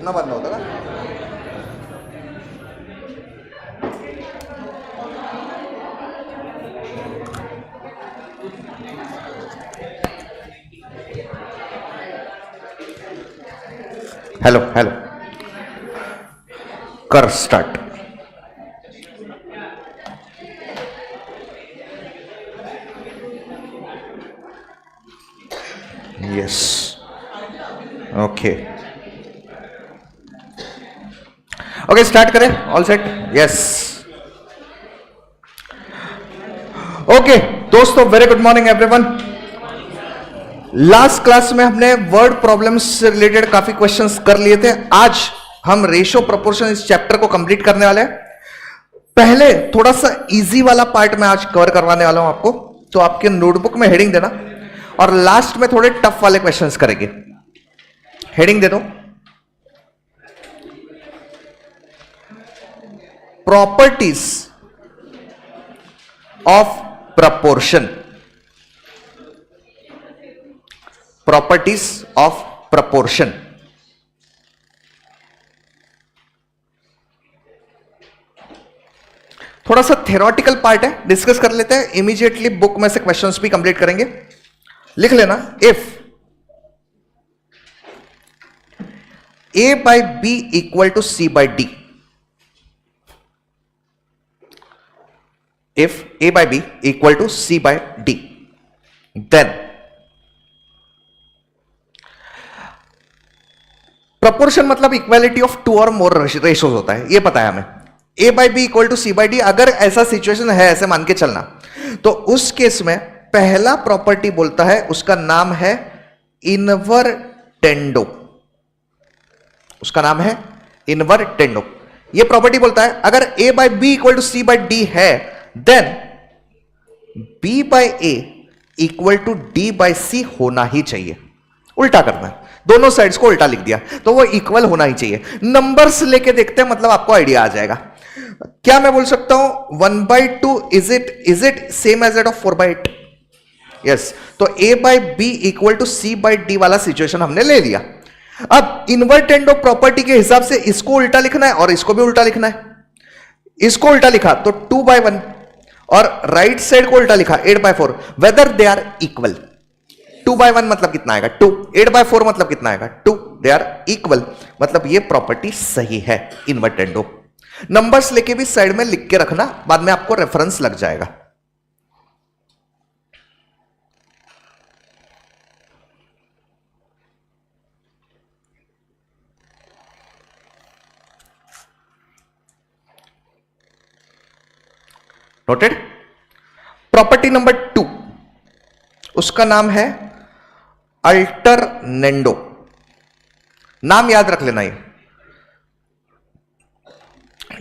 इतना बंद होता है। हेलो हेलो, कर start. Yes, okay okay, start करें। All set? यस, ओके दोस्तों, very good morning everyone. Last class में हमने वर्ड प्रॉब्लम्स से रिलेटेड काफी क्वेश्चंस कर लिए थे। आज हम रेशो प्रोपोर्शन इस चैप्टर को कंप्लीट करने वाले हैं। पहले थोड़ा सा इजी वाला पार्ट मैं आज कवर करवाने वाला हूं आपको, तो आपके नोटबुक में हेडिंग देना, और लास्ट में थोड़े टफ वाले क्वेश्चंस करेंगे। हेडिंग दे दो, properties of proportion. Properties of proportion. थोड़ा सा थ्योरेटिकल पार्ट है, डिस्कस कर लेते हैं। इमीडिएटली बुक में से क्वेश्चंस भी कंप्लीट करेंगे। लिख लेना, if A by B equal to C by D, if A by B equal to C by D, then proportion मतलब इक्वालिटी ऑफ टू और मोर रेशोज होता है, ये पता है हमें। A by B equal to C by D, अगर ऐसा सिचुएशन है, ऐसे मान के चलना, तो उस केस में पहला प्रॉपर्टी बोलता है, उसका नाम है इनवर्टेंडो। उसका नाम है इनवर्टेंडो। ये प्रॉपर्टी बोलता है अगर A by B equal to C by D है, then B by A equal to D by C होना ही चाहिए। उल्टा करना है, दोनों साइड्स को उल्टा लिख दिया, तो वो इक्वल होना ही चाहिए। नंबर्स लेके देखते हैं, मतलब आपको आइडिया आ जाएगा। क्या मैं बोल सकता हूं 1/2 is it same as that of 4/8? Yes, तो a by B equal to C by d वाला सिचुएशन हमने ले लिया। अब इनवर्टेंडो प्रॉपर्टी के हिसाब से इसको उल्टा लिखना है और इसको भी उल्टा लिखना है। इसको उल्टा लिखा तो 2/1, और राइट साइड को उल्टा लिखा 8/4, वेदर दे आर इक्वल। 2/1 मतलब कितना आएगा 2, 8/4 मतलब कितना आएगा 2, दे आर इक्वल, मतलब ये प्रॉपर्टी सही है इनवर्टेंडो। नंबर्स लेके भी साइड में लिख के रखना, बाद में आपको रेफरेंस लग जाएगा। नोटेड? प्रॉपर्टी नंबर 2, उसका नाम है अल्टरनेंडो। नाम याद रख लेना।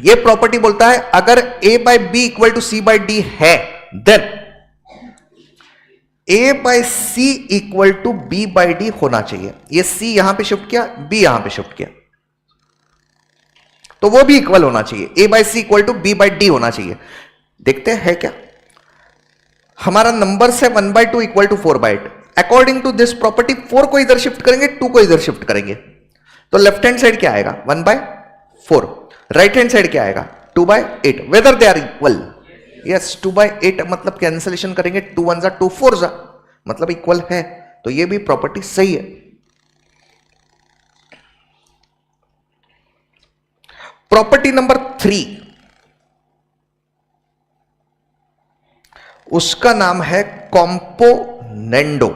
ये प्रॉपर्टी बोलता है अगर a by B equal to C by D है, then a by C equal to B by D होना चाहिए। ये c यहां पे शिफ्ट किया, b यहां पे शिफ्ट किया, तो वो भी इक्वल होना चाहिए। a by C equal to B by D होना चाहिए। देखते हैं क्या हमारा नंबर है 1/2 equal to 4/8। According to this property 4 को इधर शिफ्ट करेंगे, 2 को इधर शिफ्ट करेंगे, तो लेफ्ट हैंड साइड क्या आएगा 1/4, राइट हैंड साइड क्या आएगा 2/8, whether they are equal. Yes, 2/8 मतलब कैंसिलेशन करेंगे, 2 1 2 4 जा, मतलब इक्वल है, तो ये भी प्रॉपर्टी सही है। प्रॉपर्टी नंबर 3, उसका नाम है कॉम्पोनेंडो।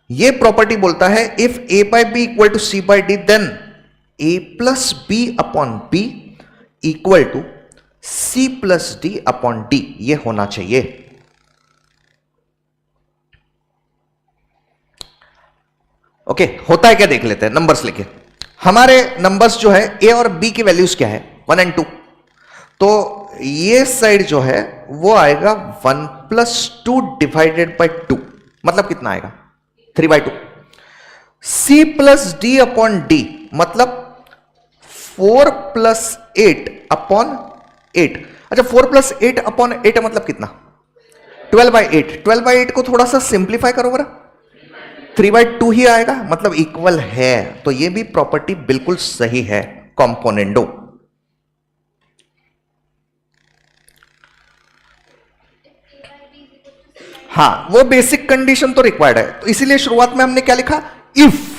ये प्रॉपर्टी बोलता है if a by B equal to C by D, then a plus B upon b equal to C plus D upon d, ये होना चाहिए। ओके, होता है क्या देख लेते हैं नंबर्स लेके। हमारे नंबर्स जो है a और b की वैल्यूज क्या है 1 और 2, तो ये साइड जो है वो आएगा 1 प्लस 2 डिवाइडेड बाई 2, मतलब कितना आएगा 3/2। c plus D upon D मतलब 4 प्लस 8 अपॉन 8। अच्छा, 4 प्लस 8 अपॉन 8 मतलब कितना 12/8। 12/8 को थोड़ा सा सिंप्लीफाई करो बरा, 3/2 ही आएगा, मतलब इक्वल है। तो ये भी प्रॉपर्टी बिल्कुल सही है कॉम्पोनेंडो। हाँ, वो बेसिक कंडीशन तो रिक्वायर्ड है, तो इसीलिए शुरुआत में हमने क्या लिखा, इफ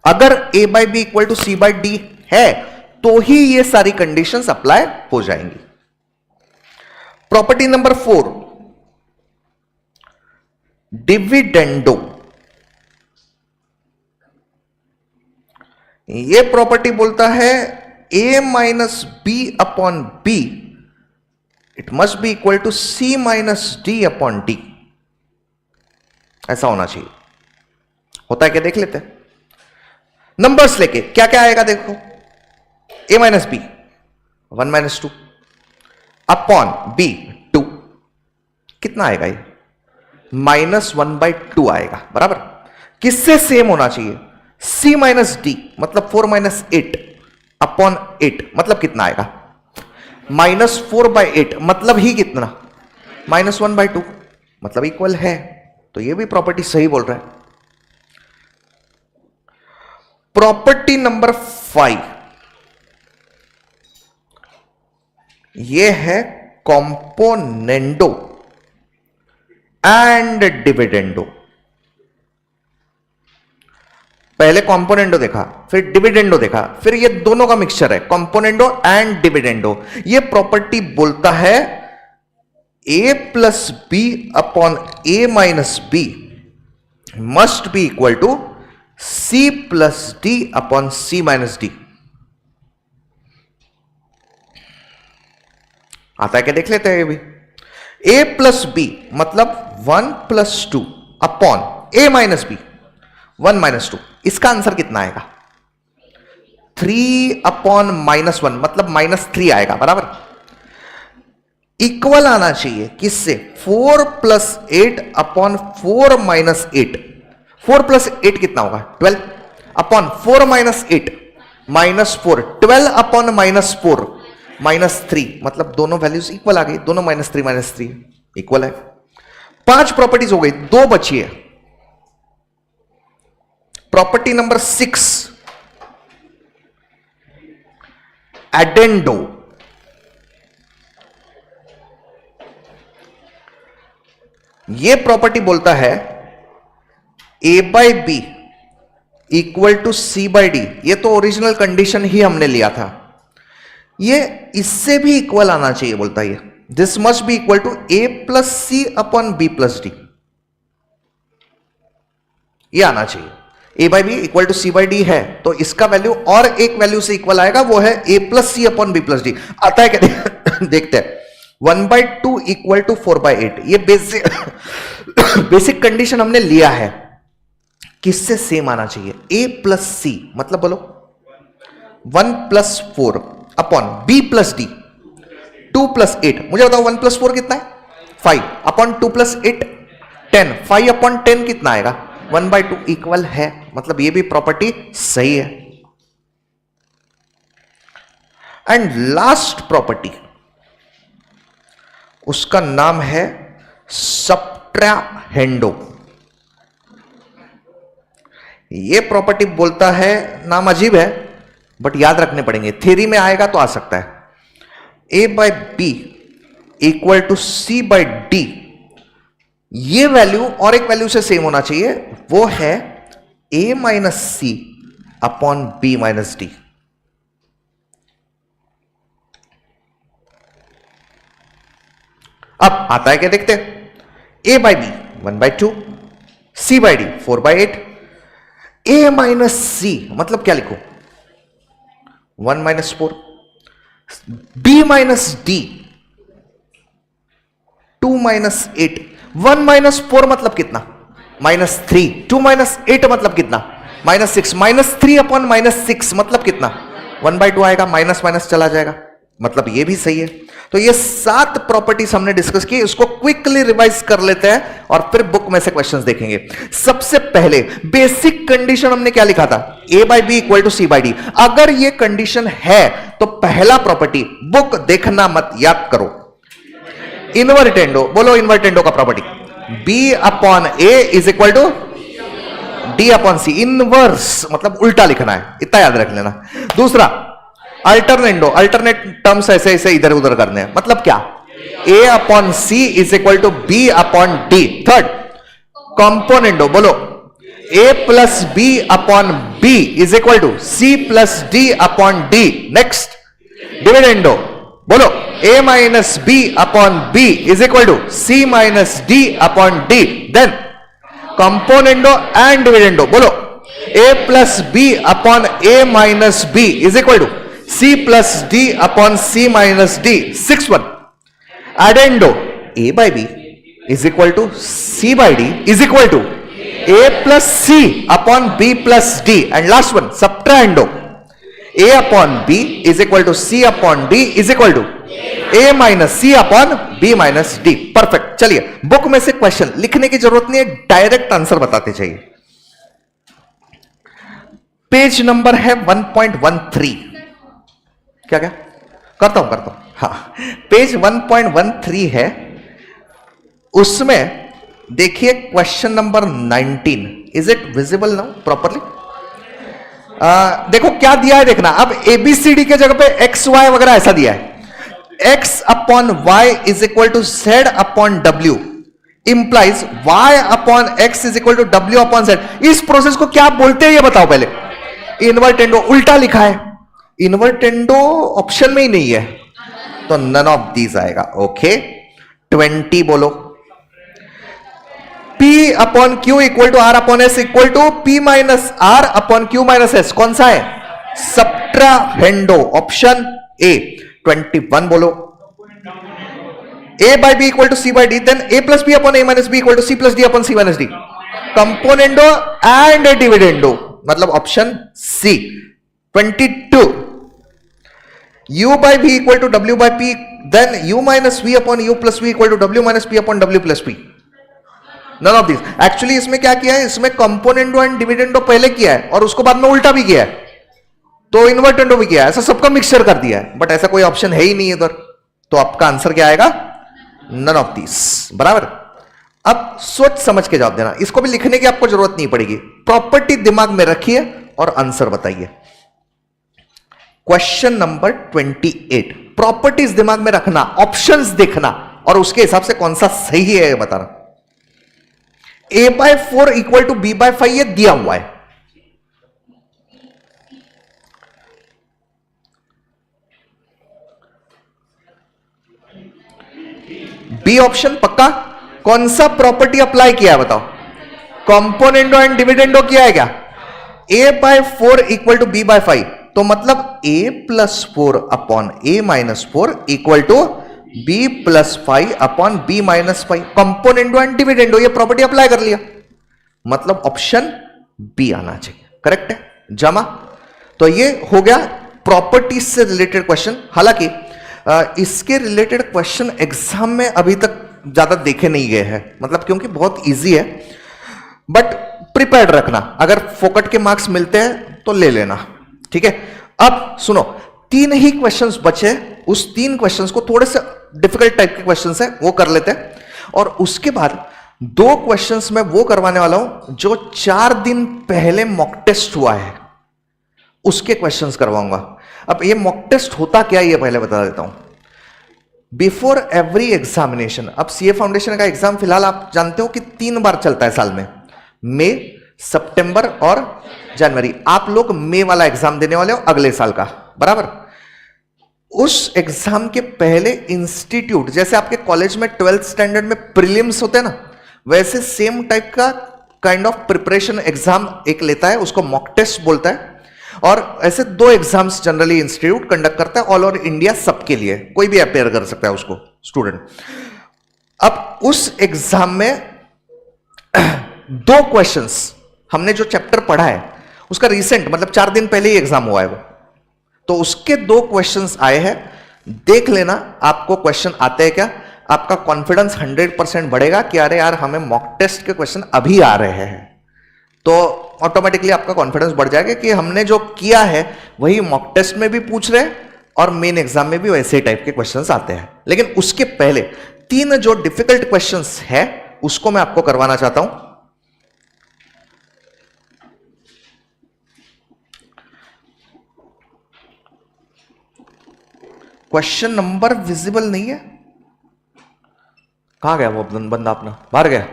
अगर a by B equal to C by D है तो ही ये सारी कंडीशंस अप्लाई हो जाएंगी। Property number 4, dividendo. ये प्रॉपर्टी बोलता है a minus B upon b it must be equal to C minus D upon d. ऐसा होना चाहिए। होता है क्या, देख लेते हैं। नंबर्स लेके क्या क्या आएगा देखो, a minus b 1 minus 2 upon b 2, कितना आएगा ये, -1/2 आएगा, बराबर। किससे सेम होना चाहिए, c माइनस डी मतलब 4 माइनस 8 अपॉन 8 मतलब कितना आएगा, -4/8 मतलब ही कितना, -1/2 मतलब इक्वल है। तो ये भी प्रॉपर्टी सही बोल रहा है। प्रॉपर्टी नंबर 5, ये है कॉम्पोनेंडो एंड डिविडेंडो। पहले कॉम्पोनेंडो देखा, फिर डिविडेंडो देखा, फिर ये दोनों का मिक्सचर है, कॉम्पोनेंडो एंड डिविडेंडो। ये प्रॉपर्टी बोलता है a plus B upon a minus b must be equal to c plus D upon c minus d. आता है क्या, देख लेते हैं ये भी। a प्लस बी मतलब 1 plus 2 upon a minus b 1 minus 2, इसका आंसर कितना आएगा, 3 अपॉन -1 मतलब -3 आएगा, बराबर। इक्वल आना चाहिए किससे, 4 प्लस 8 अपॉन 4 माइनस 8। 4 प्लस 8 कितना होगा, 12 अपॉन 4 माइनस 8 -4, 12 अपॉन -4 -3 मतलब दोनों वैल्यूज इक्वल आ गई, दोनों -3 इक्वल है। 5 प्रॉपर्टीज हो गई, 2 बची है। Property number 6, addendo. ये प्रॉपर्टी बोलता है a by B equal to C by d. ये तो ओरिजिनल कंडीशन ही हमने लिया था, ये इससे भी इक्वल आना चाहिए बोलता है। This must be equal to a plus C upon B plus d, ये आना चाहिए। a by B equal to C by D है तो इसका वैल्यू और एक वैल्यू से इक्वल आएगा, वो है a plus C upon B plus d. आता है क्या देखते हैं। 1/2 इक्वल टू 4/8, ये बेसिक कंडीशन हमने लिया है। किससे सेम आना चाहिए, a प्लस सी मतलब बोलो 1 plus 4 upon b plus D 2 plus 8। मुझे बताओ 1 प्लस 4 कितना है, 5 अपॉन 2 प्लस 8 10, 5 अपॉन 10 कितना आएगा, 1/2 इक्वल है, मतलब ये भी प्रॉपर्टी सही है। एंड लास्ट प्रॉपर्टी, उसका नाम है सब्ट्राहेंडो। ये प्रॉपर्टी बोलता है, नाम अजीब है बट याद रखने पड़ेंगे, थ्योरी में आएगा तो आ सकता है। a by B equal to C by d, ये वैल्यू और एक वैल्यू से सेम होना चाहिए, वो है a minus C upon B minus D. अब आता है क्या देखते हैं। a by B 1/2, c by D 4/8, a minus C मतलब क्या लिखो 1 minus 4, b minus D 2 minus 8, 1 minus 4 मतलब कितना -3, 2 माइनस 8 मतलब कितना -6, -3 अपॉन -6 मतलब कितना 1/2 आएगा, माइनस माइनस चला जाएगा, मतलब ये भी सही है। तो ये 7 प्रॉपर्टीज हमने डिस्कस की, इसको क्विकली रिवाइज कर लेते हैं और फिर बुक में से क्वेश्चंस देखेंगे। सबसे पहले बेसिक कंडीशन हमने क्या लिखा था, a by B equal to C by D. अगर ये कंडीशन है तो पहला प्रॉपर्टी, बुक देखना मत, याद करो, इनवर्टेंडो। बोलो इनवर्टेंडो का property, b upon a is equal to d upon c, inverse मतलब उल्टा लिखना है, इतना याद रख लेना। दूसरा अल्टरनेंडो, अल्टरनेट टर्म्स ऐसे ऐसे इधर उधर करने हैं, मतलब क्या, A upon C is equal to B upon D. Third componendo, बोलो A plus B upon B is equal to C plus D upon D. Next dividendo, बोलो A minus B upon B is equal to C minus D upon D. Then componendo and dividendo, बोलो A plus B upon A minus B is equal to C plus D upon C minus D. Six one एडेंडो, A by B is equal to C by D is equal to A plus C upon B plus D. And last one subtrahendo, A upon B is equal to C upon D is equal to A minus C upon B minus D. Perfect. चलिए book में से question लिखने की जरूरत नहीं है, direct answer बताते चाहिए। पेज नंबर है 1.13। क्या क्या करता हूं हाँ, पेज 1.13 है, उसमें देखिए question number 19। Is it visible now properly? देखो क्या दिया है, देखना। अब एबीसीडी के जगह पे एक्स वाई वगैरह ऐसा दिया है। X upon Y is equal to Z upon W implies Y upon X is equal to W upon Z. इस प्रोसेस को क्या बोलते हैं ये बताओ पहले। इन्वर्टेंडो, उल्टा लिखा है, इन्वर्टेंडो ऑप्शन में ही नहीं है, तो नन ऑफ दीज आएगा। ओके 20 बोलो, P upon q equal to r upon s equal to P minus r upon q minus s. कौन सा है? Subtrahendo, option a. 21 बोलो, A by B equal to C by D, then A plus B upon A minus B equal to C plus D upon C minus d. Componendo and dividendo, मतलब option c. 22 u by v equal to w by p, then u minus v upon u plus v equal to w minus p upon w plus p. None of these. Actually इसमें क्या किया है, इसमें componendo and dividendo पहले किया है और उसको बाद में उल्टा भी किया है, तो इन्वर्टेंडो भी किया है, ऐसा सबका मिक्सचर कर दिया है, बट ऐसा कोई ऑप्शन है ही नहीं इधर, तो आपका आंसर क्या आएगा? None of this. बराबर। अब सोच समझ के जवाब देना, इसको भी लिखने की आपको जरूरत नहीं पड़ेगी, प्रॉपर्टी दिमाग में रखिए और आंसर बताइए। क्वेश्चन नंबर 28, प्रॉपर्टीज दिमाग में रखना, ऑप्शंस देखना और उसके हिसाब से कौन सा सही है ये बताना। a by 4 equal to b by 5 ये दिया हुआ है, बी ऑप्शन पक्का। कौन सा प्रॉपर्टी अप्लाई किया है बताओ? कंपोनेंडो एंड डिविडेंडो किया है क्या? a by 4 equal to b by 5, तो मतलब a plus 4 upon a minus 4 equal to b plus 5 upon b minus 5। Componendo and dividendo ये प्रॉपर्टी अप्लाई कर लिया, मतलब ऑप्शन बी आना चाहिए। करेक्ट है जमा। तो ये हो गया प्रॉपर्टीज से रिलेटेड क्वेश्चन। हालांकि इसके रिलेटेड क्वेश्चन एग्जाम में अभी तक ज्यादा देखे नहीं गए हैं, मतलब क्योंकि बहुत इजी है, बट प्रिपेयर्ड रखना, अगर फोकट के मार्क्स मिलते हैं तो ले लेना, ठीक है। अब सुनो, 3 ही क्वेश्चंस बचे, उस 3 क्वेश्चंस को थोड़े से डिफिकल्ट टाइप के क्वेश्चंस हैं वो कर लेते हैं, और उसके बाद 2 क्वेश्चंस मैं वो करवाने वाला हूं जो 4 दिन पहले मॉक टेस्ट हुआ है, उसके क्वेश्चंस करवाऊंगा। अब ये मॉक टेस्ट होता क्या है ये पहले बता देता हूं। बिफोर एवरी एग्जामिनेशन, अब सीए फाउंडेशन का एग्जाम फिलहाल आप जानते हो कि 3 बार चलता है साल में, मई, सितंबर और जनवरी। आप लोग मई वाला एग्जाम देने वाले हो अगले साल का, बराबर। उस एग्जाम के पहले इंस्टीट्यूट, जैसे आपके कॉलेज में 12th स्टैंडर्ड में प्रीलिम्स होते हैं ना, वैसे सेम टाइप का काइंड ऑफ प्रिपरेशन एग्जाम एक लेता है, उसको मॉक टेस्ट बोलता है। और ऐसे 2 एग्जाम्स जनरली इंस्टीट्यूट कंडक्ट करता है ऑल ओवर इंडिया, सबके लिए, कोई भी अपेयर कर सकता है उसको, स्टूडेंट। अब उस एग्जाम में 2 क्वेश्चंस, हमने जो चैप्टर पढ़ा है उसका रिसेंट, मतलब 4 दिन पहले ही एग्जाम हुआ है वो, तो उसके 2 क्वेश्चंस आए हैं, देख लेना आपको क्वेश्चन आते हैं क्या। आपका कॉन्फिडेंस 100% बढ़ेगा कि अरे यार हमें मॉक टेस्ट के क्वेश्चन अभी आ रहे हैं, तो ऑटोमेटिकली आपका कॉन्फिडेंस बढ़ जाएगा कि हमने जो किया है वही मॉक टेस्ट में भी पूछ रहे हैं और मेन एग्जाम में भी वैसे टाइप के क्वेश्चंस आते हैं। लेकिन उसके पहले 3 जो डिफिकल्ट क्वेश्चंस है उसको मैं आपको करवाना चाहता हूं। क्वेश्चन नंबर विजिबल नहीं है, कहां गया वो बंदा अपना, बाहर गया।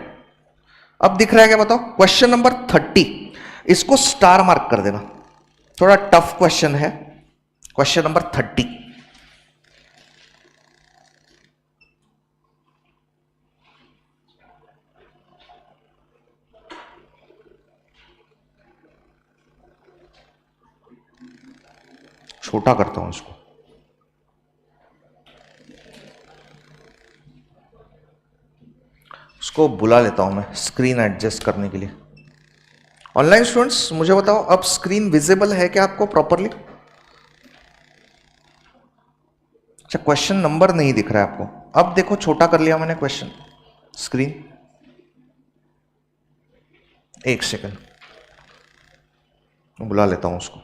अब दिख रहा है क्या बताओ, क्वेश्चन नंबर 30, इसको स्टार मार्क कर देना, थोड़ा टफ क्वेश्चन है, क्वेश्चन नंबर 30। छोटा करता हूं इसको, उसको बुला लेता हूं मैं स्क्रीन एडजस्ट करने के लिए। ऑनलाइन स्टूडेंट्स मुझे बताओ, अब स्क्रीन विजिबल है क्या आपको प्रॉपरली? अच्छा, क्वेश्चन नंबर नहीं दिख रहा है आपको, अब देखो छोटा कर लिया मैंने क्वेश्चन स्क्रीन। एक सेकंड, बुला लेता हूं उसको।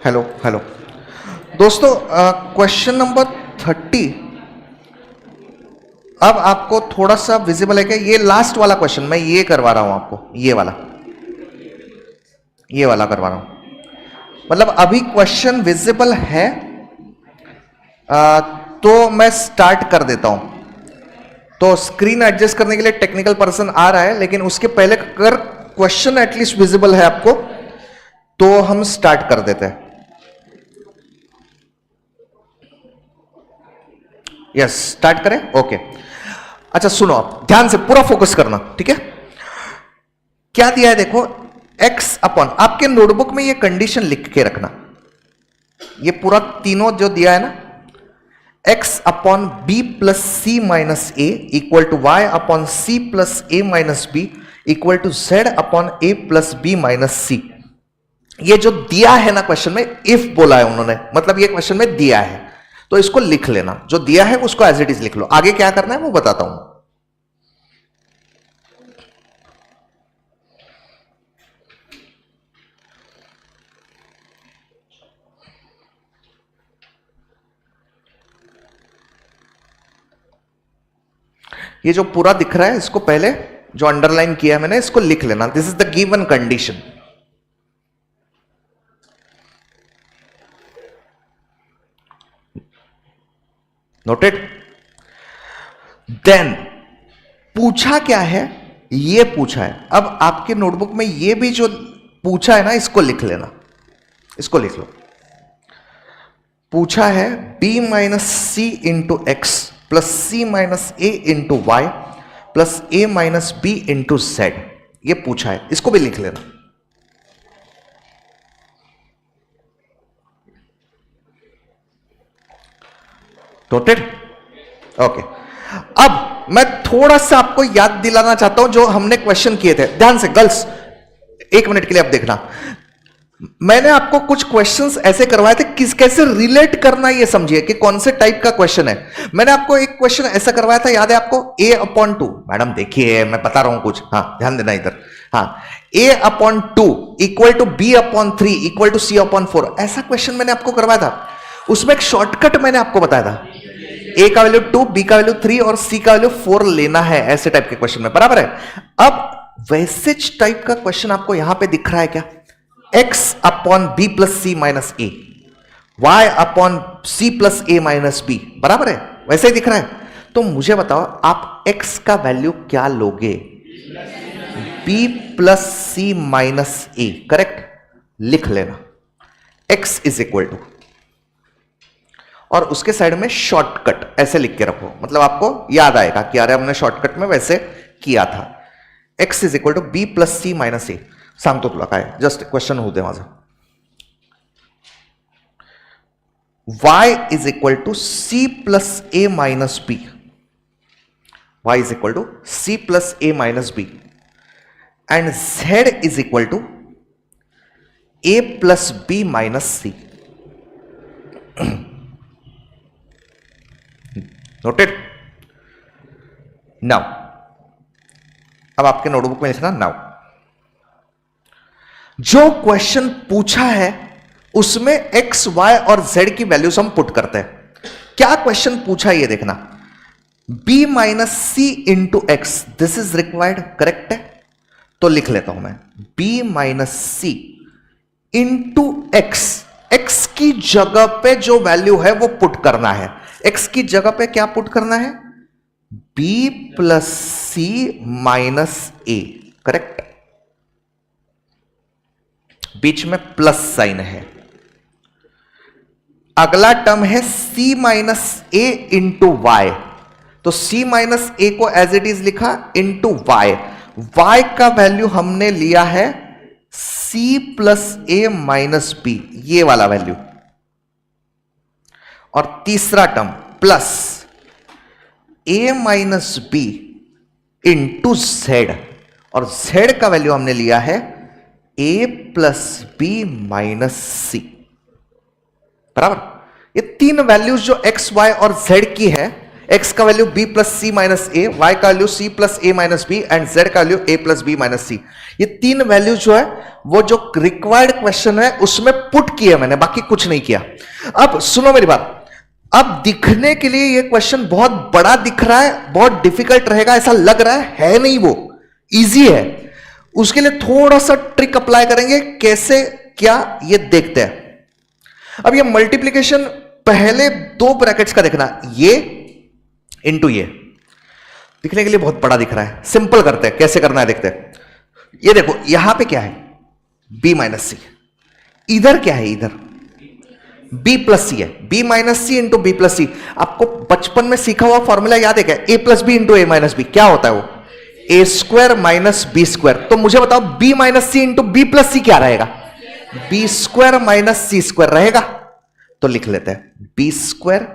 हेलो हेलो दोस्तों, क्वेश्चन नंबर 30 अब आपको थोड़ा सा विजिबल है क्या? ये लास्ट वाला क्वेश्चन मैं ये करवा रहा हूं आपको, ये वाला करवा रहा हूं, मतलब अभी क्वेश्चन विजिबल है। तो मैं स्टार्ट कर देता हूं। तो स्क्रीन एडजस्ट करने के लिए टेक्निकल पर्सन आ रहा है, लेकिन उसके पहले अगर क्वेश्चन एटलीस्ट विजिबल है आपको तो हम स्टार्ट कर देते हैं। यस, स्टार्ट करें, ओके। अच्छा सुनो, आप ध्यान से पूरा फोकस करना, ठीक है? क्या दिया है देखो, x अपॉन, आपके नोटबुक में ये कंडीशन लिख के रखना, ये पूरा तीनों जो दिया है ना, x upon B plus C minus A equal to Y upon C plus A minus B equal to Z upon A plus B minus C. ये जो दिया है ना क्वेश्चन में, इफ बोला है उन्होंने, मतलब ये क्वेश्चन में दिया है, तो इसको लिख लेना, जो दिया है उसको एज इट इज लिख लो। आगे क्या करना है वो बताता हूं। ये जो पूरा दिख रहा है, इसको पहले जो अंडरलाइन किया है मैंने, इसको लिख लेना। This is the given condition. Noted? Then पूछा क्या है, ये पूछा है। अब आपके नोटबुक में ये भी जो पूछा है ना, इसको लिख लेना, इसको लिख लो। पूछा है b minus c into x plus सी माइनस ए इंटू वाई प्लस ए माइनस बी इंटू जेड, ये पूछा है, इसको भी लिख लेना। नोटेड? ओके। अब मैं थोड़ा सा आपको याद दिलाना चाहता हूं जो हमने क्वेश्चन किए थे। ध्यान से गर्ल्स, एक मिनट के लिए अब देखना, मैंने आपको कुछ क्वेश्चंस ऐसे करवाए थे, किस कैसे रिलेट करना ये समझिए कि कौन से टाइप का क्वेश्चन है। मैंने आपको एक क्वेश्चन ऐसा करवाया था, याद है आपको? a अपॉन 2, मैडम देखिए मैं बता रहा हूं कुछ, हाँ ध्यान देना इधर, हाँ, a upon 2 equal to b upon 3 equal to c upon 4, ऐसा क्वेश्चन मैंने आपको करवाया था। उसमें एक शॉर्टकट मैंने आपको बताया था, a का वैल्यू 2, b का वैल्यू 3 और c का वैल्यू 4 लेना है, ऐसे टाइप के क्वेश्चन में, बराबर है? अब वैसे टाइप का क्वेश्चन आपको यहां पे दिख रहा है क्या? x अपॉन बी प्लस सी माइनस ए, वाई अपॉन सी प्लस ए माइनस बी, बराबर है? वैसे ही दिख रहा है। तो मुझे बताओ आप x का वैल्यू क्या लोगे? b plus C minus a, correct? लिख लेना x इज इक्वल टू, और उसके साइड में शॉर्टकट ऐसे लिख के रखो, मतलब आपको याद आएगा कि अरे हमने शॉर्टकट में वैसे किया था। x is equal to B plus C minus A, सांगतो तुला काय, जस्ट क्वेश्चन होऊ दे माझं। y is equal to C plus A minus B, y is equal to C plus A minus B, and z is equal to a plus B minus C. Noted. Now अब आपके notebook में लिखना now. जो question पूछा है उसमें x, y और z की वैल्यूज हम पुट करते हैं. क्या क्वेश्चन पूछा है ये देखना. b minus c into x, this is required, correct है. तो लिख लेता हूं मैं b minus c into x. X की जगह पे जो वैल्यू है वो पुट करना है. एक्स की जगह पे क्या पुट करना है. b plus C minus a, correct. बीच में प्लस साइन है. अगला टर्म है c माइनस ए इंटू वाई. तो c माइनस ए को एज इट इज लिखा इंटू वाई. y का वैल्यू हमने लिया है c प्लस ए माइनस बी, ये वाला वैल्यू. और तीसरा term plus a minus B into z, और z का वैल्यू हमने लिया है a plus B minus c. बराबर. ये तीन वैल्यूज जो x, y और z की है, x का value b plus C minus A, y का value c plus A minus B, and z का value a plus B minus C. ये तीन वैल्यू जो है वो जो रिक्वायर्ड क्वेश्चन है उसमें पुट किया मैंने, बाकी कुछ नहीं किया. अब सुनो मेरी बात. अब दिखने के लिए ये क्वेश्चन बहुत बड़ा दिख रहा है, बहुत डिफिकल्ट रहेगा ऐसा लग रहा है नहीं. वो इजी है. उसके लिए थोड़ा सा ट्रिक अप्लाई करेंगे. कैसे क्या ये देखते हैं. अब ये मल्टीप्लिकेशन पहले दो ब्रैकेट्स का देखना, ये इंटू ये. दिखने के लिए बहुत बड़ा दिख रहा है, सिंपल करते हैं. कैसे करना है देखते हैं. ये देखो यहां पे क्या है, b माइनस सी. इधर क्या है, इधर b प्लस सी है. b minus c into b plus सी. आपको बचपन में सीखा हुआ फॉर्मूला याद है क्या. a plus B into a minus b. क्या होता है वो, a square minus b square. तो मुझे बताओ b minus c into b plus c क्या रहेगा. B square minus c square रहेगा. तो लिख लेते हैं b square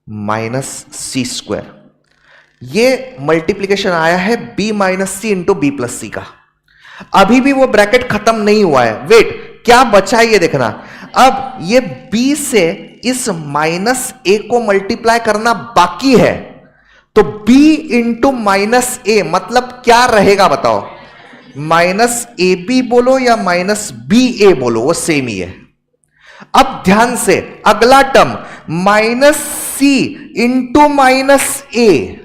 minus c square. ये मल्टीप्लीकेशन आया है b minus c into b plus c का. अभी भी वो ब्रैकेट खत्म नहीं हुआ है. वेट, क्या बचा है ये देखना. अब ये b से इस माइनस a को मल्टीप्लाई करना बाकी है. तो b इंटू माइनस ए मतलब क्या रहेगा बताओ. माइनस ए बी बोलो या माइनस बी ए बोलो, वो सेम ही है. अब ध्यान से अगला term minus c into minus ए.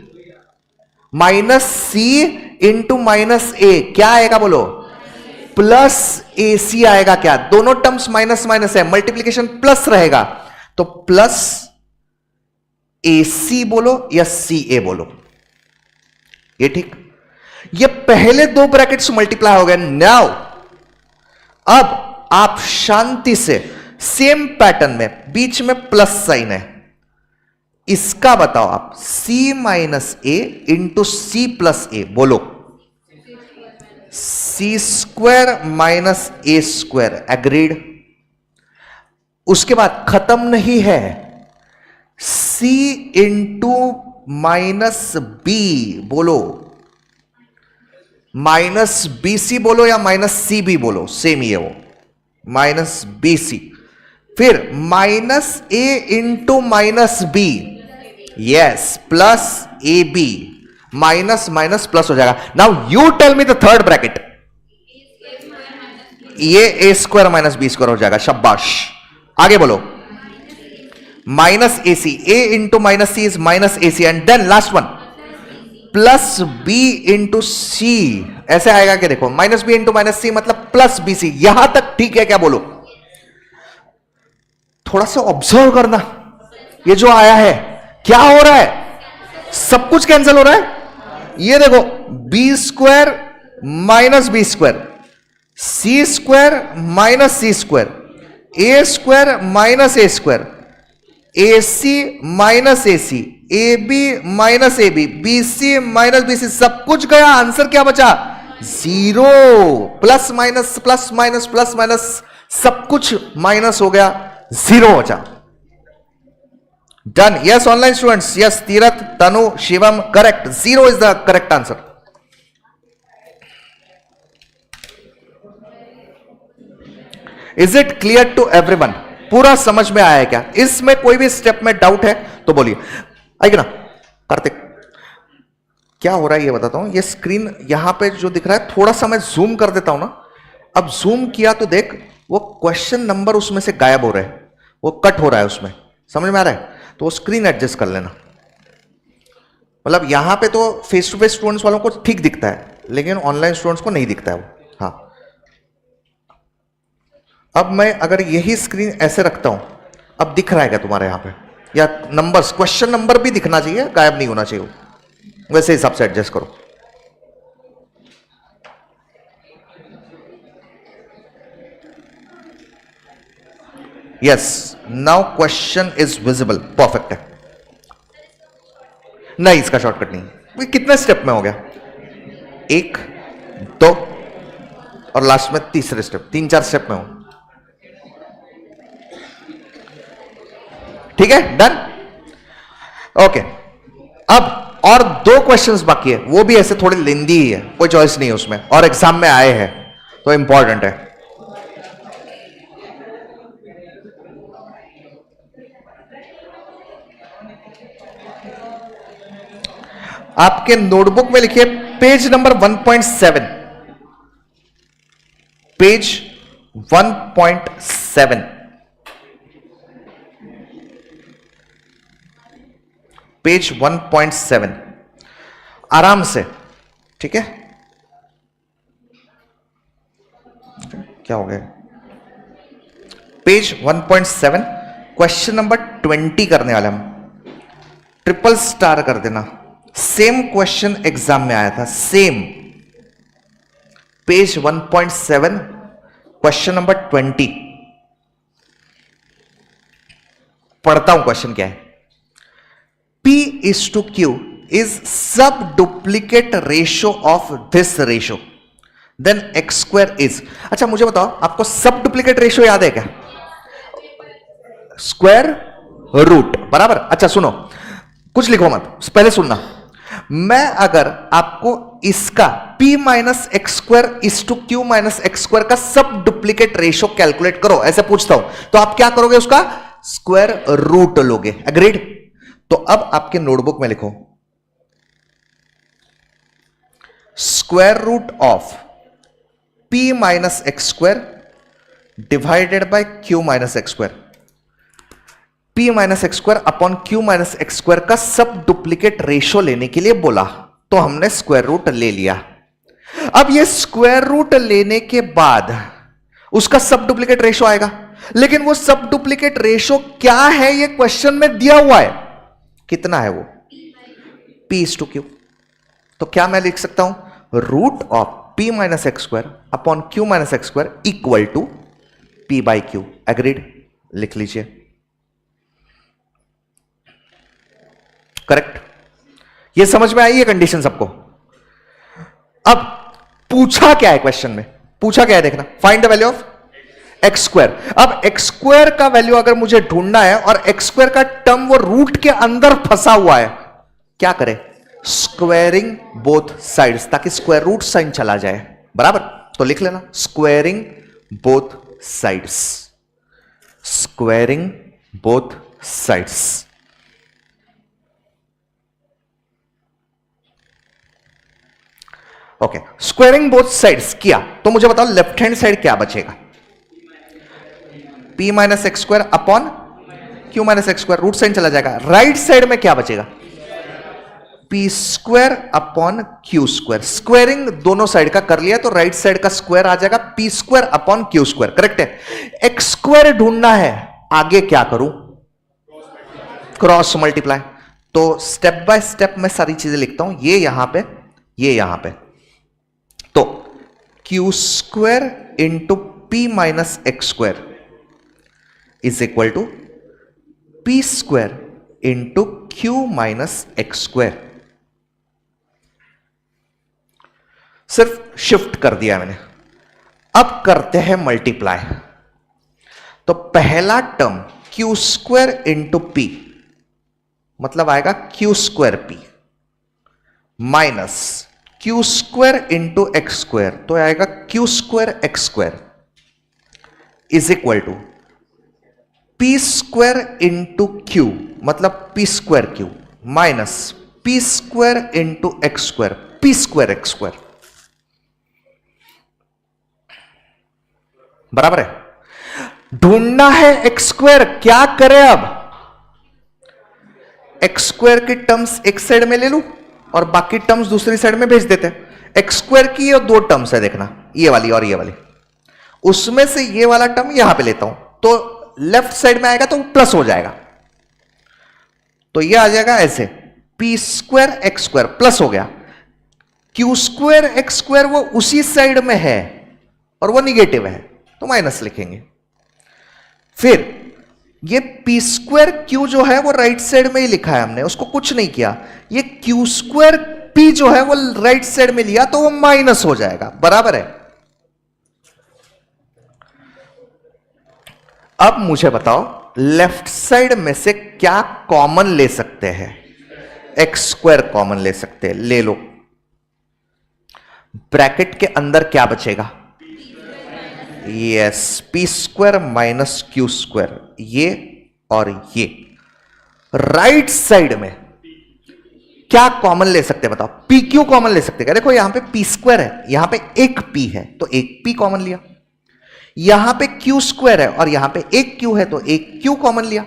माइनस सी इंटू माइनस ए क्या आएगा बोलो, प्लस ए सी आएगा. क्या, दोनों टर्म्स माइनस माइनस है, मल्टीप्लीकेशन प्लस रहेगा. तो प्लस ए सी बोलो या सी ए बोलो. ये ठीक. ये पहले दो ब्रैकेट्स मल्टीप्लाई हो गए. नाउ अब आप शांति से सेम पैटर्न में बीच में प्लस साइन है, इसका बताओ आप. c minus A into C plus A बोलो. सी स्क्वायर माइनस ए स्क्वायर, एग्रीड. उसके बाद खत्म नहीं है, c इंटू माइनस बी बोलो. माइनस बी सी बोलो या माइनस सी बी बोलो, सेम ही है वो. Minus B C. फिर minus A into minus B, yes, plus A B. Minus minus plus हो जाएगा. Now you tell me the third bracket. ये A square minus b square हो जाएगा. शाबाश. आगे बोलो. Minus A C. A into minus C is minus A C. And then last one plus B into C. ऐसे आएगा कि देखो minus B into minus C मतलब प्लस बी सी. यहां तक ठीक है क्या बोलो. थोड़ा सा ऑब्जर्व करना. ये जो आया है क्या हो रहा है, सब कुछ कैंसिल हो रहा है. ये देखो b square minus b square, c square minus c square, a square minus A square, a c minus A C, a B minus a b, b c minus B c. सब कुछ गया. Answer क्या बचा, zero. Plus minus plus minus plus minus सब कुछ minus हो गया, zero बचा. Done. Yes online students, yes Tirath, Tanu, Shivam, correct. 0 is the correct answer. Is it clear to everyone? पूरा समझ में आया है क्या? इसमें कोई भी स्टेप में डाउट है तो बोलिए. आइए ना कार्तिक, क्या हो रहा है ये बताता हूं. ये स्क्रीन यहां पे जो दिख रहा है, थोड़ा सा मैं जूम कर देता हूं ना. अब जूम किया तो देख, वो क्वेश्चन नंबर उसमें से गायब हो रहे हैं, वो कट हो रहा है उसमें. समझ में आ रहा है? तो वो स्क्रीन एडजस्ट कर लेना. मतलब यहां पे तो फेस टू फेस स्टूडेंट्स वालों को ठीक दिखता है, लेकिन ऑनलाइन स्टूडेंट्स को नहीं दिखता है वो. हाँ, अब मैं अगर यही स्क्रीन ऐसे रखता हूं, अब दिख रहा है क्या तुम्हारे यहां पे? या नंबर्स, क्वेश्चन नंबर भी दिखना चाहिए, गायब नहीं होना चाहिए. वैसे हिसाब से एडजस्ट करो. Yes, now question is visible. Perfect है. नहीं, इसका शॉर्टकट नहीं. कितने स्टेप में हो गया? 1, 2 और लास्ट में तीसरे स्टेप. 3-4 स्टेप में हो. ठीक है, डन. ओके, अब और 2 क्वेश्चंस बाकी है, वो भी ऐसे थोड़े लेंदी ही है, कोई चॉइस नहीं है उसमें, और एग्जाम में आए हैं तो इंपॉर्टेंट है. आपके नोटबुक में लिखिए पेज नंबर 1.7. पेज 1.7. पेज 1.7 आराम से. ठीक है, क्या हो गया? पेज 1.7 क्वेश्चन नंबर 20 करने वाले हम. ट्रिपल स्टार कर देना. सेम क्वेश्चन एग्जाम में आया था, सेम. Page 1.7 question number 20. पढ़ता हूं क्वेश्चन क्या है. P is to Q is sub duplicate ratio of this ratio, then x square is. अच्छा मुझे बताओ, आपको सब डुप्लीकेट रेशियो याद है क्या? स्क्वायर रूट, बराबर. अच्छा सुनो, कुछ लिखो मत, पहले सुनना. मैं अगर आपको इसका P minus x square is to q minus x square का सब डुप्लीकेट रेशियो कैलकुलेट करो ऐसे पूछता हूं, तो आप क्या करोगे? उसका स्क्वायर रूट लोगे. एग्रीड? तो अब आपके नोटबुक में लिखो square root of P minus x square divided by Q minus x square. P minus x square upon Q minus x square का सब डुप्लीकेट रेशियो लेने के लिए बोला, तो हमने स्क्वायर रूट ले लिया. अब ये स्क्वायर रूट लेने के बाद उसका सब डुप्लीकेट रेशियो आएगा, लेकिन वो सब डुप्लीकेट रेशियो क्या है ये क्वेश्चन में दिया हुआ है. कितना है वो? P is to Q. तो क्या मैं लिख सकता हूं? Root of P minus x square upon Q minus x square equal to P by Q. Agreed? लिख लीजिए. करेक्ट? ये समझ में आई है कंडीशन सबको? अब पूछा क्या है क्वेश्चन में? पूछा क्या है देखना. Find the value of x square. अब एक्स स्क्वायर का वैल्यू अगर मुझे ढूंढना है और एक्स स्क्वायर का टर्म वो रूट के अंदर फंसा हुआ है, क्या करें? स्क्वायरिंग बोथ साइड्स, ताकि स्क्वायर रूट साइन चला जाए. बराबर? तो लिख लेना squaring both sides. Squaring both sides. Okay, squaring both sides किया तो मुझे बताओ लेफ्ट हैंड साइड क्या बचेगा? P minus x square upon Q minus x square, root sign चला जाएगा. राइट साइड में क्या बचेगा? P square upon Q square. Squaring दोनों साइड का कर लिया तो राइट साइड का स्क्वायर आ जाएगा P square upon Q square. Correct है? एक्स स्क्वायर ढूंढना है, आगे क्या करूं? Cross multiply. तो स्टेप बाय स्टेप मैं सारी चीजें लिखता हूं. ये यहां पे, ये यहां पे. तो Q square into P minus x square is equal to P square into Q minus x square. सिर्फ शिफ्ट कर दिया मैंने. अब करते हैं मल्टीप्लाई. तो पहला term Q square into P मतलब आएगा Q square P minus Q square into X square, तो आएगा Q square X square is equal to P square into Q, मतलब P square Q minus P square into X square, P square X square. बराबर है। ढूंढना है x square, क्या करें अब? एक्स स्क्वायर की टर्म्स एक साइड में ले लूं और बाकी टर्म्स दूसरी साइड में भेज देते हैं। एक्स स्क्वायर की ये दो टर्म्स है, देखना ये वाली और ये वाली, उसमें से ये वाला टर्म यहां पे लेता हूं तो लेफ्ट साइड में आएगा तो प्लस हो जाएगा, तो ये आ जाएगा ऐसे P square X square plus हो गया। क्यू स्क्वायर एक्स स्क्वायर वो उसी साइड में है और वो निगेटिव है तो माइनस लिखेंगे। फिर ये पी स्क्वायर क्यू जो है वो राइट साइड में ही लिखा है हमने, उसको कुछ नहीं किया। ये क्यू स्क्वायर पी जो है वो राइट साइड में लिया तो वो माइनस हो जाएगा। बराबर है। अब मुझे बताओ लेफ्ट साइड में से क्या कॉमन ले सकते हैं? एक्स स्क्वायर कॉमन ले सकते हैं, ले लो। ब्रैकेट के अंदर क्या बचेगा? Yes, P square minus Q square, ये और ये। राइट साइड में क्या कॉमन ले सकते हैं बताओ? पी क्यू कॉमन ले सकते हैं। देखो यहां पे पी स्क्वायर है, यहां पे एक पी है तो एक पी कॉमन लिया, यहां पे क्यू स्क्वायर है और यहां पे एक क्यू है तो एक क्यू कॉमन लिया,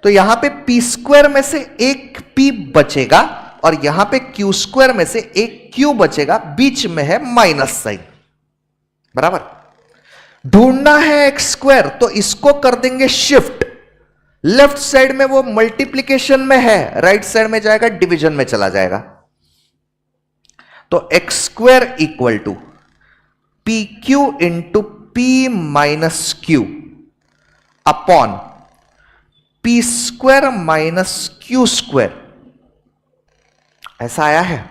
तो यहां पे पी स्क्वायर में से एक पी बचेगा और यहां पे क्यू स्क्वायर में से एक क्यू बचेगा, बीच में है माइनस साइन। बराबर। ढूंढना है एक्स स्क्वायर तो इसको कर देंगे शिफ्ट, लेफ्ट साइड में वो मल्टीप्लीकेशन में है, राइट साइड में जाएगा डिवीजन में चला जाएगा। तो x square equal to p q into p minus q upon p square minus Q square, ऐसा आया है।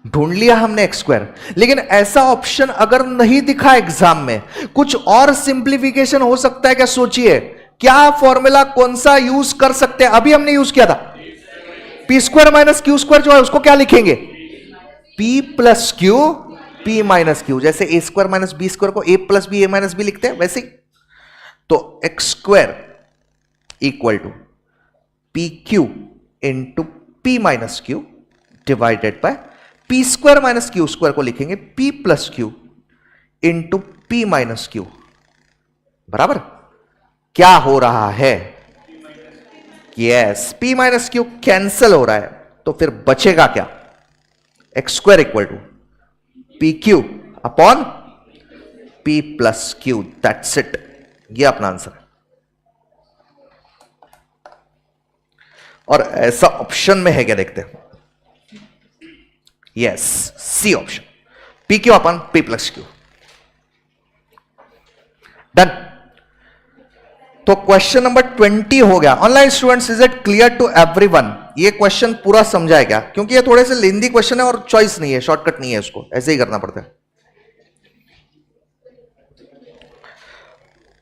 ढूंढ लिया हमने एक्स स्क्वायर, लेकिन ऐसा ऑप्शन अगर नहीं दिखा एग्जाम में, कुछ और सिंप्लीफिकेशन हो सकता है क्या? सोचिए क्या फॉर्मूला कौन सा यूज कर सकते हैं? अभी हमने यूज किया था p square minus Q square, जो है उसको क्या लिखेंगे? P plus q p minus q, जैसे a square minus b square को a plus b a minus b लिखते हैं वैसे ही। तो x square equal to p q into p minus q divided by p square minus Q square को लिखेंगे p plus q into p minus q. बराबर। क्या हो रहा है? Yes, P minus q cancel हो रहा है, तो फिर बचेगा क्या? X square equal to p q upon p plus q, that's it. ये अपना आंसर है। और ऐसा ऑप्शन में है क्या देखते हैं? Yes, c option, p q upon p plus q. Done. तो क्वेश्चन नंबर 20 हो गया। Online students, is it clear to everyone? ये क्वेश्चन पूरा समझा है क्या? क्योंकि ये थोड़े से लेंदी क्वेश्चन है और चॉइस नहीं है, शॉर्टकट नहीं है, इसको ऐसे ही करना पड़ता है।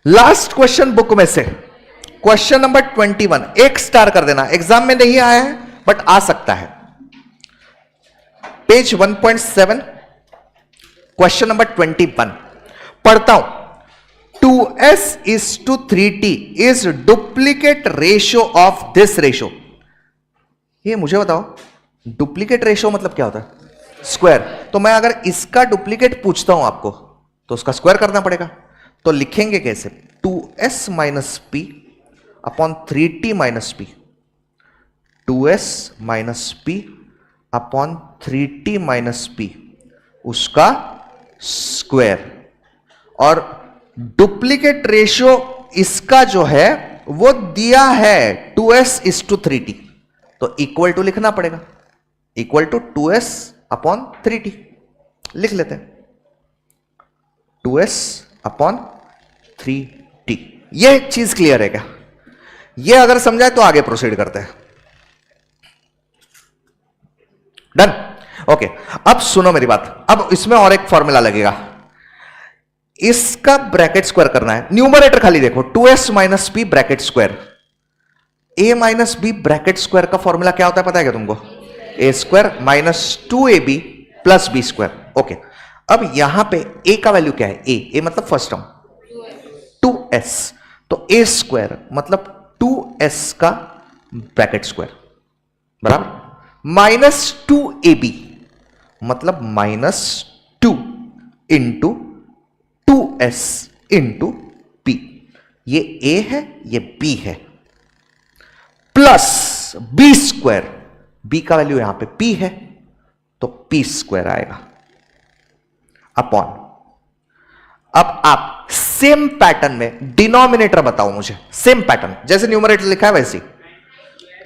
लास्ट क्वेश्चन बुक में से क्वेश्चन नंबर 21, एक स्टार कर देना। एग्जाम में नहीं आया है बट आ सकता है। पेज 1.7 क्वेश्चन नंबर 21 पढ़ता हूं। 2s is to 3t is duplicate ratio of this ratio। ये मुझे बताओ, डुप्लीकेट रेशियो मतलब क्या होता है? स्क्वायर। तो मैं अगर इसका डुप्लीकेट पूछता हूं आपको तो उसका स्क्वायर करना पड़ेगा। तो लिखेंगे कैसे? 2s minus P upon 3t minus P, 2s minus P upon 3t minus P, उसका स्क्वायर। और डुप्लीकेट रेशियो इसका जो है वो दिया है 2s is to 3t, तो इक्वल टू लिखना पड़ेगा, equal to 2s upon 3t लिख लेते हैं, 2s अपॉन 3t। ये चीज क्लियर है क्या? ये अगर समझाए तो आगे प्रोसीड करते हैं। डन। ओके, अब सुनो मेरी बात। अब इसमें और एक फॉर्मूला लगेगा, इसका ब्रैकेट स्क्वायर करना है। न्यूमरेटर खाली देखो, 2s minus P bracket square, A minus B bracket square का फॉर्मूला क्या होता है पता है क्या तुमको? A square minus 2ab plus B square. Okay, अब यहां पे ए का वैल्यू क्या है? ए मतलब फर्स्ट टर्म 2s, तो ए स्क्वायर मतलब 2s का ब्रैकेट स्क्वायर बराबर माइनस 2ab मतलब minus 2 into 2s into p। ये a है ये b है, प्लस b स्क्वायर, b का वैल्यू यहां पे p है तो p स्क्वायर आएगा अपॉन। अब आप सेम पैटर्न में डिनोमिनेटर बताओ मुझे, सेम पैटर्न जैसे न्यूमरेटर लिखा है वैसे।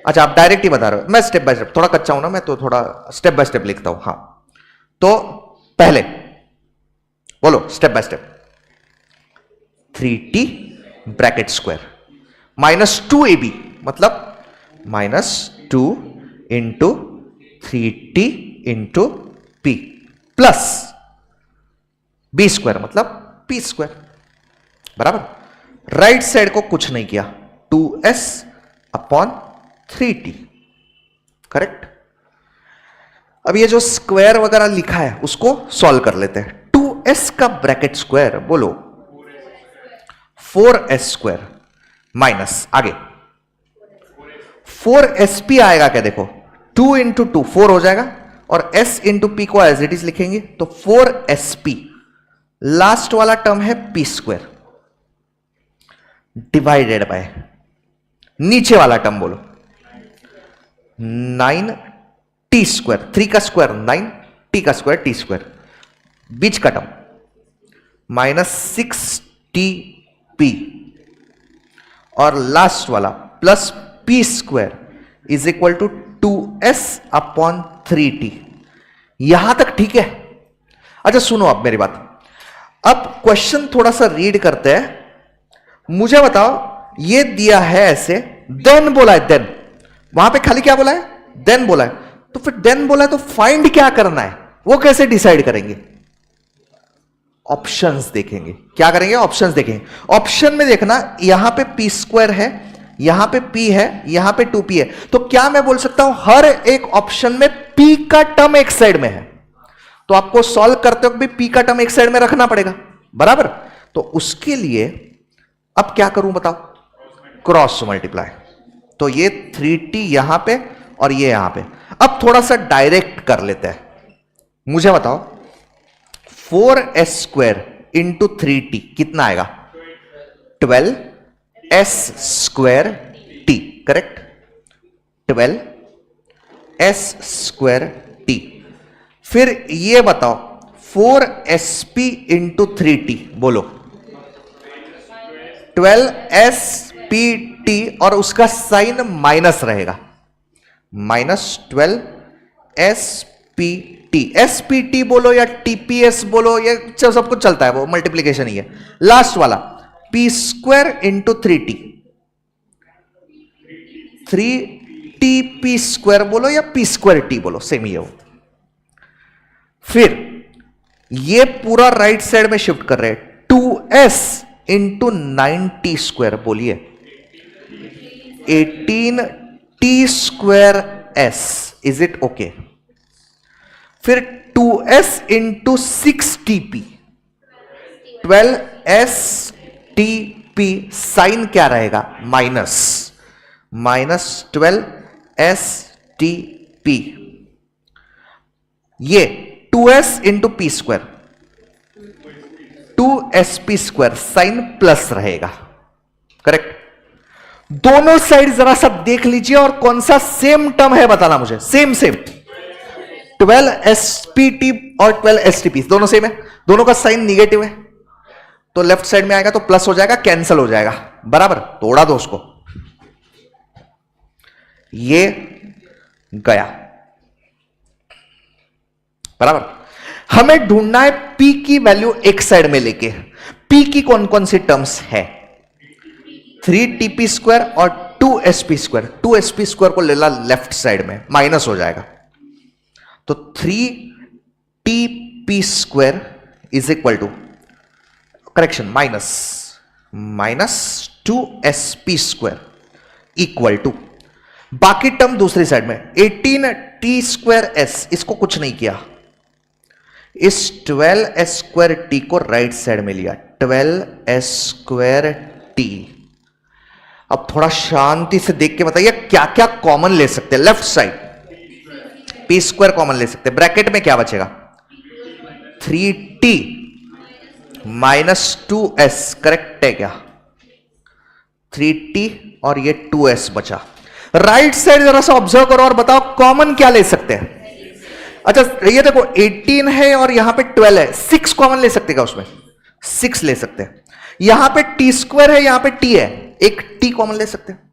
अच्छा आप डायरेक्ट ही बता रहे हो, मैं स्टेप बाय स्टेप, थोड़ा कच्चा हूं ना मैं, तो थोड़ा स्टेप बाय स्टेप लिखता हूं। हाँ तो पहले बोलो step by step, 3t bracket square minus 2ab मतलब minus 2 into 3t into p plus b square मतलब p स्क्वायर बराबर। राइट साइड को कुछ नहीं किया, 2s अपॉन 3t, करेक्ट। अब ये जो स्क्वायर वगैरह लिखा है उसको सॉल्व कर लेते हैं। 2s का ब्रैकेट स्क्वायर बोलो 4s स्क्वायर माइनस आगे 4sp आएगा क्या? देखो 2 इंटू 2 4 हो जाएगा और s इंटू पी को एज इट इज लिखेंगे तो 4sp, लास्ट वाला टर्म है p स्क्वायर डिवाइडेड बाय नीचे वाला टर्म बोलो 9t स्क्वायर, 3 का स्क्वायर 9, t का स्क्वायर t स्क्वायर, बीच का टर्म माइनस 6tp और लास्ट वाला plus p square is equal to 2s upon 3t। यहां तक ठीक है? अच्छा सुनो अब मेरी बात, अब क्वेश्चन थोड़ा सा रीड करते हैं। मुझे बताओ ये दिया है ऐसे, देन बोला है, देन वहां पे खाली क्या बोला है? देन बोला है, तो फिर देन बोला है तो फाइंड क्या करना है वो कैसे डिसाइड करेंगे? ऑप्शंस देखेंगे। क्या करेंगे? ऑप्शंस देखेंगे। ऑप्शन में देखना यहां पे p स्क्वायर है, यहां पे p है, यहां पे 2p है, तो क्या मैं बोल सकता हूं हर एक ऑप्शन में p का टर्म एक साइड में है, तो आपको सॉल्व करते वक्त भी p का टर्म एक साइड में रखना पड़ेगा बराबर। तो उसके लिए अब क्या करूं बताओ? क्रॉस मल्टीप्लाई, तो ये 3t यहां पे और ये यहां पे। अब थोड़ा सा डायरेक्ट कर लेते हैं। मुझे बताओ 4s स्क्वायर इंटू 3t कितना आएगा? 12s square t, correct, 12s square t। फिर ये बताओ 4sp इंटू 3t बोलो 12spt और उसका साइन माइनस रहेगा, माइनस 12spt, spt बोलो या tps बोलो, ये सब कुछ चलता है, वो मल्टीप्लीकेशन ही है। लास्ट वाला p square into 3t, 3tp square बोलो या p स्क्वायर t बोलो, सेम ही है वो। फिर ये पूरा राइट साइड में शिफ्ट कर रहे हैं, 2s इंटू 9t स्क्वायर बोलिए 18t square s, is it okay? फिर 2s into 6tp, 12stp, sign क्या रहेगा? Minus, minus 12stp। ये 2s into p square 2sp square, sign plus रहेगा, करेक्ट। दोनों साइड जरा सा देख लीजिए और कौन सा सेम टर्म है बताना मुझे। सेम सेम 12spt और 12stp दोनों सेम है, दोनों का साइन निगेटिव है, तो लेफ्ट साइड में आएगा तो प्लस हो जाएगा, कैंसिल हो जाएगा बराबर, तोड़ा दो उसको, ये गया बराबर। हमें ढूंढना है p की वैल्यू एक साइड में लेके। p की कौन कौन सी टर्म्स है? 3tp स्क्वायर और 2sp स्क्वायर, 2sp स्क्वायर को ले ला लेफ्ट साइड में, माइनस हो जाएगा, तो 3tp square is equal to, correction, minus 2sp square, equal to, बाकी टर्म दूसरी साइड में 18t²s, इसको कुछ नहीं किया, इस 12s²t को राइट साइड में लिया, 12s²t। अब थोड़ा शांति से देख के बताइए क्या क्या कॉमन ले सकते हैं। लेफ्ट साइड p² कॉमन ले सकते हैं, ब्रैकेट में क्या बचेगा 3t - 2s, करेक्ट है क्या, 3t और ये 2s बचा। राइट साइड जरा सा ऑब्जर्व करो और बताओ कॉमन क्या ले सकते हैं। अच्छा ये देखो 18 है और यहां पे 12 है, 6 कॉमन ले सकते हैं उसमें, 6 ले सकते हैं। यहां पे t² है, यहां पे t है, एक t कॉमन ले सकते हैं,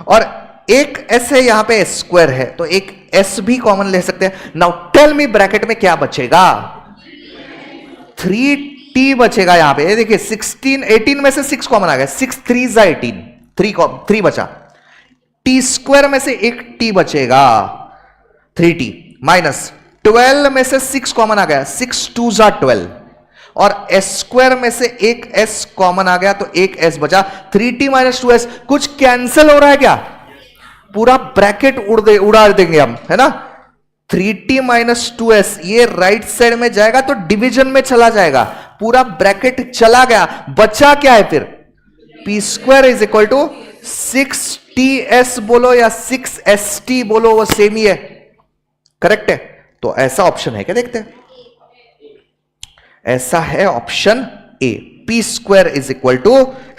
और एक s है, यहां पे s² है, तो एक s भी कॉमन ले सकते हैं। नाउ टेल मी ब्रैकेट में क्या बचेगा, 3t बचेगा यहां पे। देखिए 18 में से 6 कॉमन आ गया, 6 3 = 18, 3 बचा, t² में से एक t बचेगा 3t, माइनस 12 में से 6 कॉमन आ गया, 6 2 = 12, और s² में से एक s कॉमन आ गया तो एक s बचा, 3t - 2s। कुछ कैंसिल हो रहा है क्या, पूरा ब्रैकेट उड़ा देंगे हम, है ना। 3t - 2s ये राइट साइड में जाएगा तो डिवीजन में चला जाएगा, पूरा ब्रैकेट चला गया, बचा क्या है फिर, p² = 6ts बोलो या 6st बोलो, वो सेम ही है, करेक्ट है। तो ऐसा ऑप्शन है क्या, देखते हैं। ऐसा है option A, p² =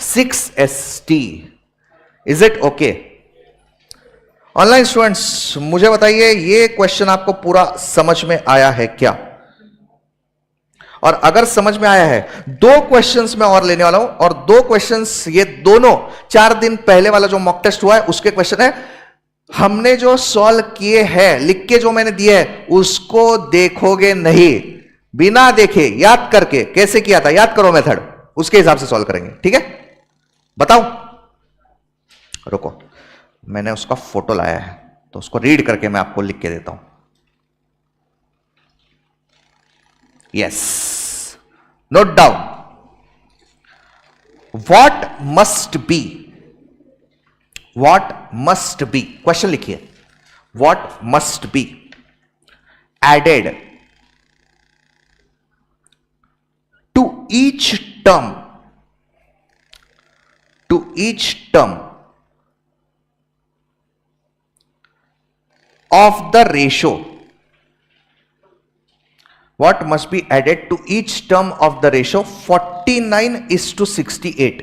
6st। Is it okay. Online students मुझे बताइए ये क्वेश्चन आपको पूरा समझ में आया है क्या, और अगर समझ में आया है, 2 क्वेश्चंस मैं और लेने वाला हूं, और 2 क्वेश्चंस ये दोनों 4 दिन पहले वाला जो मॉक टेस्ट हुआ है उसके क्वेश्चन है। हमने जो सॉल्व किए हैं, लिख के जो मैंने दिया है उसको देखोगे नहीं, बिना देखे याद करके कैसे किया था, याद करो मेथड, उसके हिसाब से सॉल्व करेंगे, ठीक है। बताओ, रुको मैंने उसका फोटो लाया है तो उसको रीड करके मैं आपको लिख के देता हूं। Yes, note down, what must be, question लिखिए, what must be added to each term of the ratio, what must be added to each term of the ratio 49:68,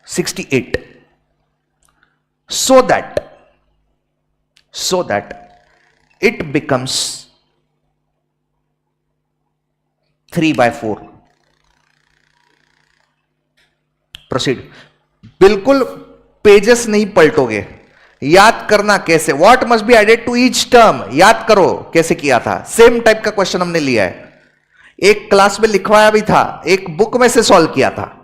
68, so that it becomes 3/4। Proceed. बिल्कुल pages नहीं पलटोगे, याद करना कैसे, what must be added to each term, याद करो कैसे किया था। सेम टाइप का क्वेश्चन हमने लिया है, एक क्लास में लिखवाया भी था, एक बुक में से सॉल्व किया था।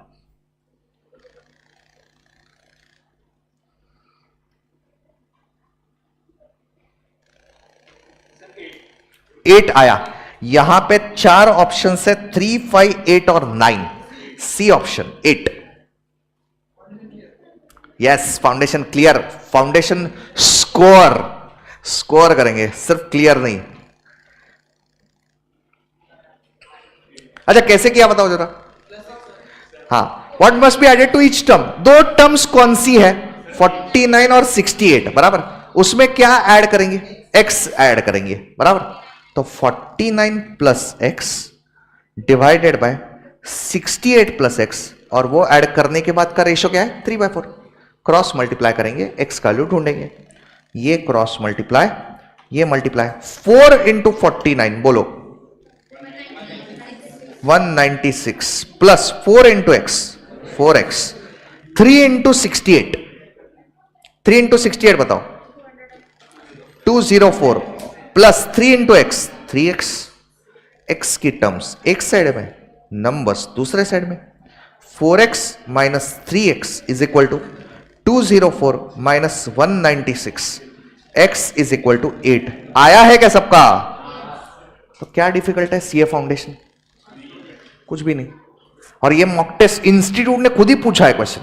एट आया, यहां पे 4 ऑप्शन है, 3, 5, 8 और 9, C option 8। Yes, foundation clear, foundation score करेंगे, सिर्फ क्लियर नहीं। अच्छा कैसे किया बताओ जरा। हाँ, what must be added to each term, 2 terms कौन सी है, 49 और 68 बराबर, उसमें क्या ऐड करेंगे, x ऐड करेंगे बराबर। तो 49 + x डिवाइडेड बाय 68 + x, और वो ऐड करने के बाद का रेशो क्या है, 3/4। क्रॉस मल्टीप्लाई करेंगे, x का वैल्यू ढूंढेंगे, ये क्रॉस मल्टीप्लाई, ये मल्टीप्लाई, 4 × 49 बोलो 196 प्लस 4 × x 4x, 3 × 68, 3 × 68 बताओ 204 प्लस 3 × x 3x, x की टर्म्स एक साइड में, नंबर्स दूसरे साइड में, 4x - 3x = 204 - 196, x = 8। आया है क्या सबका? तो क्या डिफिकल्ट है, सीए फाउंडेशन, कुछ भी नहीं। और ये मॉक टेस्ट इंस्टीट्यूट ने खुद ही पूछा है क्वेश्चन,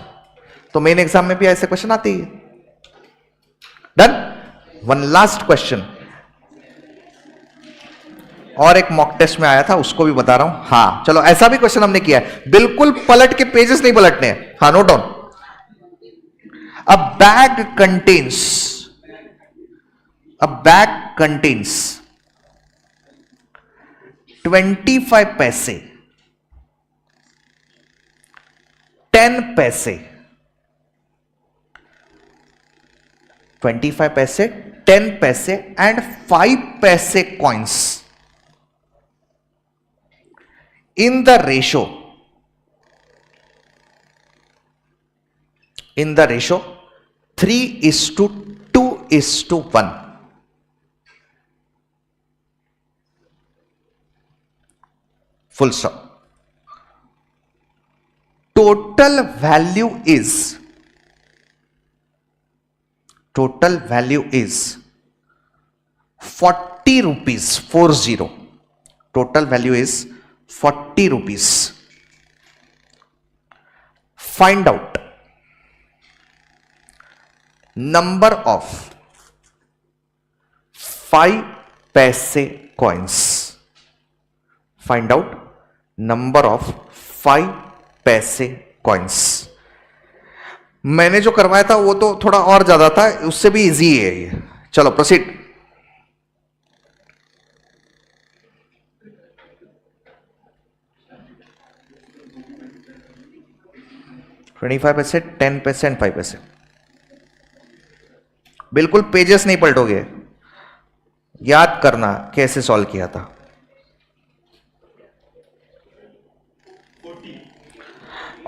तो मेन एग्जाम में भी ऐसे क्वेश्चन आते ही। डन। वन लास्ट क्वेश्चन और एक मॉक टेस्ट में आया था, उसको भी बता रहा हूं। हाँ चलो, ऐसा भी क्वेश्चन हमने किया है, बिल्कुल पलट के पेजेस नहीं पलटने हैं। हाँ नोट डाउन। अ बैग कंटेन्स 25 पैसे, 10 पैसे, 25 पैसे, 10 पैसे एंड 5 पैसे coins in the ratio 3:2:1. Full stop. Total value is 40 rupees, 40. Total value is 40 rupees. Find out number of 5 paise coins. Find out number of 5 paise coins. मैंने जो करवाया था वो तो थोड़ा और ज्यादा था, उससे भी इजी है ये। चलो प्रोसीड। 25 पैसे, 10 पैसे एंड 5 पैसे। बिल्कुल पेजेस नहीं पलटोगे, याद करना कैसे सॉल्व किया था।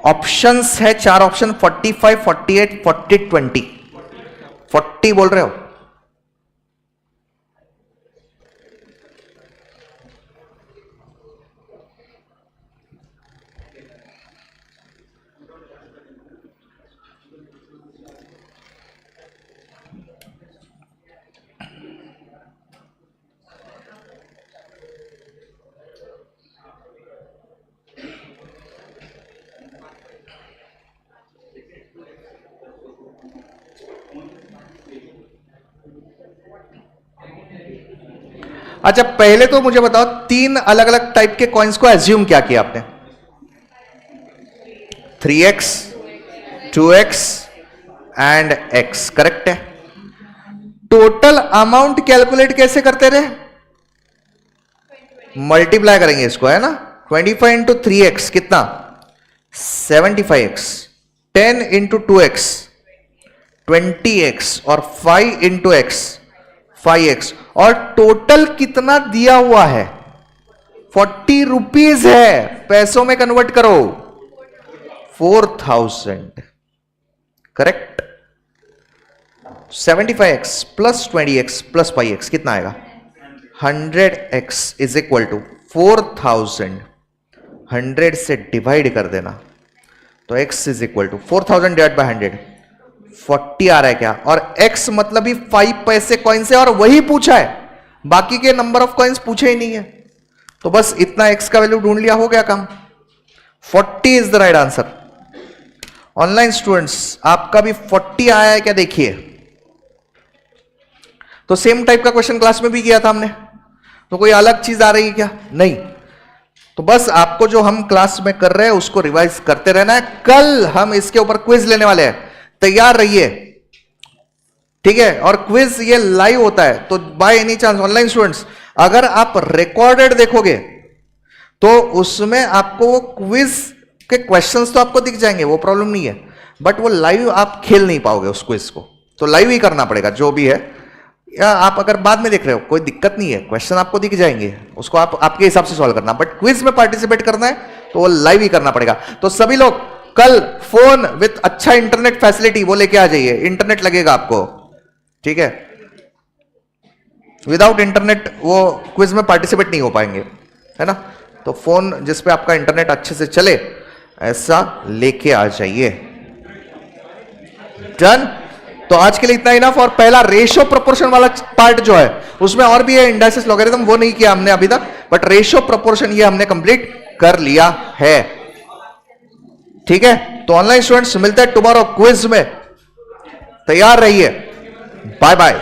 ऑप्शंस है 4 ऑप्शन, 45, 48, 40, 20। 40 बोल रहे हो? अच्छा पहले तो मुझे बताओ, 3 अलग अलग टाइप के कॉइन्स को एज्यूम क्या किया आपने? 3x, 2x and x, correct है। टोटल अमाउंट कैलकुलेट कैसे करते रहे? मल्टीप्लाई करेंगे इसको, है ना। 25 इंटू 3x कितना? 75x। 10 इंटू 2x 20x और 5 इंटू x 5x। और टोटल कितना दिया हुआ है? 40 रुपीज है, पैसों में कन्वर्ट करो 4000, correct. 75x plus 20x plus 5x कितना आएगा? 100x is equal to 4000। 100 से डिवाइड कर देना तो x is equal to 4000 divide by 100, 40 आ रहा है क्या? और x मतलब ही 5 पैसे कॉइन्स है, और वही पूछा है, बाकी के नंबर ऑफ कॉइन्स पूछे ही नहीं है। तो बस इतना x का वैल्यू ढूंढ लिया, हो गया काम। 40 is the right answer. Online students आपका भी 40 आया है क्या? देखिए, तो सेम टाइप का क्वेश्चन क्लास में भी किया था हमने, तो कोई अलग चीज आ रही है क्या? नहीं। तो बस आपको जो हम क्लास में कर रहे हैं उसको रिवाइज करते रहना है। कल हम इसके ऊपर क्विज लेने वाले हैं, तैयार रहिए, ठीक है। और क्विज ये लाइव होता है, तो by any chance online students अगर आप रिकॉर्डेड देखोगे तो उसमें आपको वो क्विज के क्वेश्चंस तो आपको दिख जाएंगे, वो प्रॉब्लम नहीं है, बट वो लाइव आप खेल नहीं पाओगे उस क्विज को, तो लाइव ही करना पड़ेगा जो भी है। या आप अगर बाद में देख रहे हो कोई दिक्कत नहीं है, क्वेश्चन आपको दिख जाएंगे, उसको आप आपके हिसाब से सॉल्व करना, बट क्विज में पार्टिसिपेट करना है तो वो लाइव ही करना पड़ेगा। तो सभी लोग कल फोन विथ अच्छा इंटरनेट फैसिलिटी वो लेके आ जाइए, इंटरनेट लगेगा आपको, ठीक है। विदाउट इंटरनेट वो क्विज में पार्टिसिपेट नहीं हो पाएंगे, है ना। तो फोन जिस पे आपका इंटरनेट अच्छे से चले ऐसा लेके आ जाइए। डन। तो आज के लिए इतना इनफ। और पहला रेशियो प्रोपोर्शन वाला पार्ट जो है उसमें और भी है इंडाइसिस लॉगरिथम, वो नहीं किया हमने अभी तक, बट रेशियो प्रोपोर्शन ये हमने कंप्लीट कर लिया है। ठीक है, तो ऑनलाइन स्टूडेंट्स मिलते हैं टुमारो क्विज में, तैयार रहिए, बाय बाय।